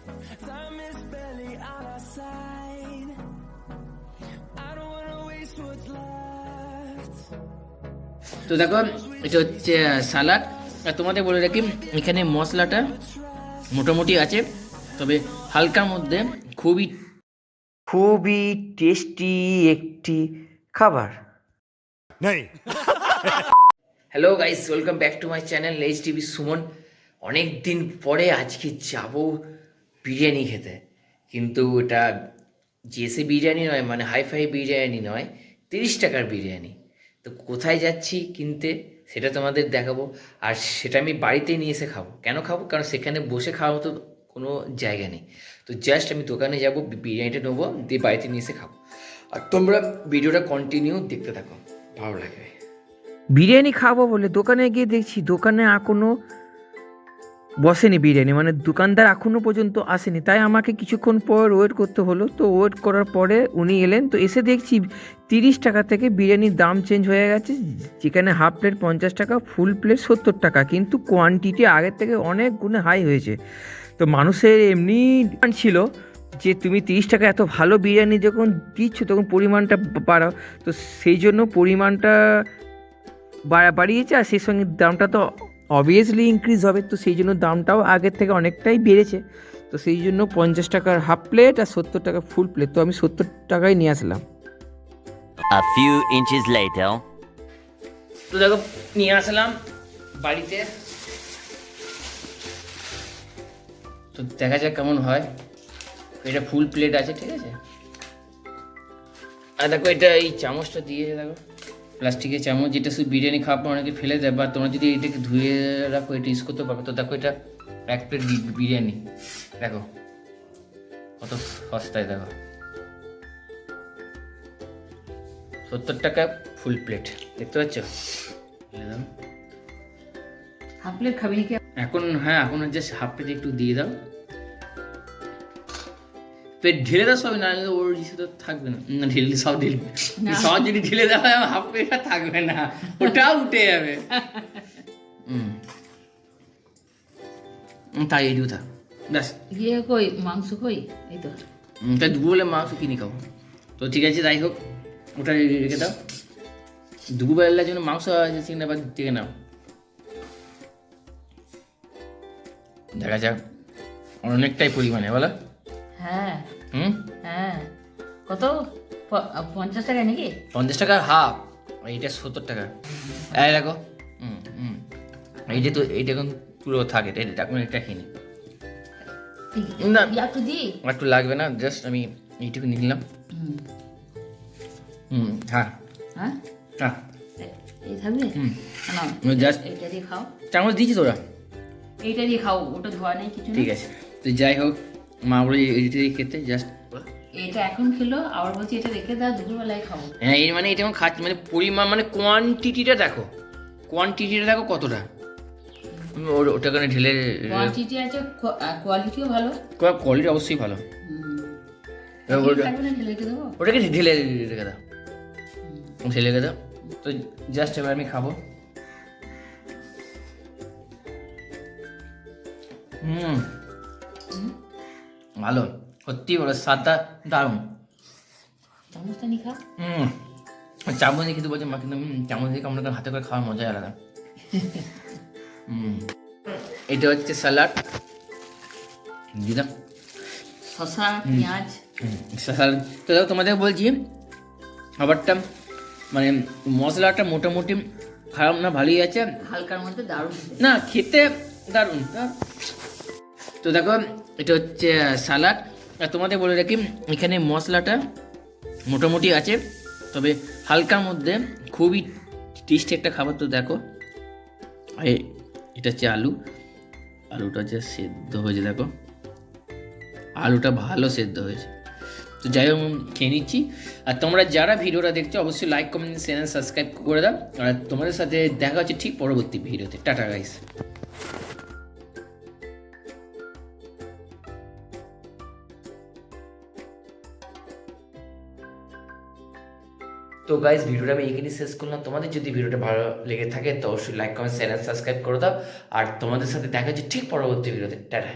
Time is barely on our side. I don't wanna waste what's left. তো দেখো এটা হচ্ছে সালাড। আর তোমাদের বলে রাখি এখানে মশলাটা মোটামুটি আছে, তবে হালকার মধ্যে খুবই খুবই টেস্টি একটি খাবার। Hello guys, welcome back to my channel H TV Suman. অনেক দিন পরে আজকে যাব বিরিয়ানি খেতে, কিন্তু এটা জেসে বিরিয়ানি নয়, মানে হাইফাই বিরিয়ানি নয়, 30 টাকার বিরিয়ানি। তো কোথায় যাচ্ছি কিনতে সেটা তোমাদের দেখাবো, আর সেটা আমি বাড়িতেই নিয়ে এসে খাবো। কেন খাবো? কারণ সেখানে বসে খাওয়ার মতো কোনো জায়গা নেই। তো জাস্ট আমি দোকানে যাব, বিরিয়ানিটা নেবো, দিয়ে বাড়িতে নিয়ে এসে খাবো। আর তোমরা ভিডিওটা কন্টিনিউ দেখতে থাকো, ভালো লাগবে। বিরিয়ানি খাবো বলে দোকানে গিয়ে দেখছি দোকানে এখনও বসেনি বিরিয়ানি, মানে দোকানদার এখনও পর্যন্ত আসেনি। তাই আমাকে কিছুক্ষণ পর ওয়েট করতে হলো। তো ওয়েট করার পরে উনি এলেন, তো এসে দেখছি 30 টাকা থেকে বিরিয়ানির দাম চেঞ্জ হয়ে গেছে, যেখানে হাফ প্লেট 50 টাকা, ফুল প্লেট 70 টাকা। কিন্তু কোয়ান্টিটি আগের থেকে অনেক গুণে হাই হয়েছে। তো মানুষের এমনি ডিমান্ড ছিল যে তুমি 30 টাকা এত ভালো বিরিয়ানি যখন দিচ্ছ তখন পরিমাণটা বাড়াও। তো সেই জন্য পরিমাণটা বাড়িয়েছে, আর সেই সঙ্গে দামটা তো অবভিয়াসলি ইনক্রিজ হবে। তো সেই জন্য দামটাও আগের থেকে অনেকটাই বেড়েছে। তো সেই জন্য 50 টাকার হাফ প্লেট আর 70 টাকার ফুল প্লেট, তো আমি 70 টাকায় নিয়ে আসলাম। A few inches later. তো দেখো নিয়ে আসলাম বাড়িতে, তো দেখা যাক কেমন হয়। এটা ফুল প্লেট আছে, ঠিক আছে। আর দেখো এটা এই চামচটা দিয়েছে, দেখো প্লাস্টিকের চামচ, যেটা শুধু বিরিয়ানি খাওয়ার পর অনেকে ফেলে দেয়, বা তোমরা যদি এটাকে ধুয়ে রাখো এটা ইউজ করতে পারবে। তো দেখো এটা এক প্লেট বিরিয়ানি, দেখো কত সস্তায়, দেখো 70 টাকা ফুল প্লেট, দেখতে পাচ্ছ? হাফ প্লেট খাবি নাকি এখন? হ্যাঁ, এখন জাস্ট হাফ প্লেট একটু দিয়ে দাও, পেট ঢেলে দাও সবই, না ওর ইসে তো থাকবে না। না ঢেলে সব ঢেলে, সব যদি ঢেলে দেওয়া হয় হাফ প্লেট থাকবে না, ওটাও উঠে যাবে। তাই এইটুকু থাক ব্যাস। গিয়ে কই মাংস কই? এই তো তাই দুপুরবেলা মাংস কিনে খাবো। তো ঠিক আছে, যাই হোক ওটা রেখে দাও। দুপুরবেলার জন্য মাংস চিকেন আবার দেখে নাও, দেখা যাক। অনেকটাই পরিমাণে বলো। হ্যাঁ হ্যাঁ, কত? 50 টাকা নাকি? 50 টাকার হাফ, এইটা 70 টাকা। এই দেখো, এইটা তো এইটা এখন পুরো থাকে, এটা এখন একটা কিনি না, একটু দি, একটু লাগবে না, জাস্ট আমি এইটুকু নিলাম। হ্যাঁ হ্যাঁ হ্যাঁ, এই থাকবে না, জাস্ট এইটা দিয়ে খাও। চামচ দিয়েছি তোরা? এইটা দিয়ে খাও, ওটা ধোয়া নেই কিছু না। ঠিক আছে, তো যাই হোক, মা বলে এইটা দিয়ে খেতে, জাস্ট এটা এখন খেলো, আবার বলছি এটা রেখে দাও, দুপুরবেলায় খাবো। হ্যাঁ, এই মানে এটা এখন খাচ্ছি, মানে পরিমাণ, মানে কোয়ান্টিটিটা দেখো, কোয়ান্টিটিটা দেখো কতটা। ওটা কারণে ঢেলে, কোয়ান্টিটি আছে, কোয়ালিটিও ভালো, কোয়ালিটি অবশ্যই ভালো। থাকবে না, ঢেলে রেখে দেবো। ওটাকে ঢেলে রেখে দাও, ঢেলে রেখে দাও। তো জাস্ট এবার আমি খাবো। ভালো, সত্যি ভালো, স্বাদটা দারুণ। চামচটা নি খা। চামচ দিয়ে খেতে বলছে মা, কিন্তু চামচ দিয়ে আমরা হাতে করে খাওয়ার মজাই আলাদা। এটা হচ্ছে স্যালাড, দিদা শসা, পেঁয়াজ, স্যালাড। তো দেখো তোমাদের বলছি খাবারটা, মানে মশলাটা মোটামুটি খারাপ না, ভালোই আছে, হালকার মধ্যে দারুণ না খেতে দারুণ। তো দেখো এটা হচ্ছে স্যালাড। আর তোমাদের বলে রাখি এখানে মশলাটা মোটামুটি আছে, তবে হালকার মধ্যে খুবই টেস্টি একটা খাবার। তো দেখো এটা হচ্ছে আলুটা হচ্ছে সেদ্ধ হয়েছে, দেখো আলুটা ভালো সেদ্ধ হয়েছে। তো যাই হোক খেয়ে নিচ্ছি। আর তোমরা যারা ভিডিওটা দেখছো অবশ্যই লাইক, কমেন্ট, চ্যানেল সাবস্ক্রাইব করে দাও। আর তোমাদের সাথে দেখা হচ্ছে ঠিক পরবর্তী ভিডিওতে। Tata guys. তো গাইস, ভিডিওটা আমি এখানেই শেষ করলাম। তোমাদের যদি ভিডিওটা ভালো লেগে থাকে তো অবশ্যই লাইক, কমেন্ট, চ্যানেল সাবস্ক্রাইব করে দাও। আর তোমাদের সাথে দেখা হচ্ছে ঠিক পরবর্তী ভিডিওতে। টাটা।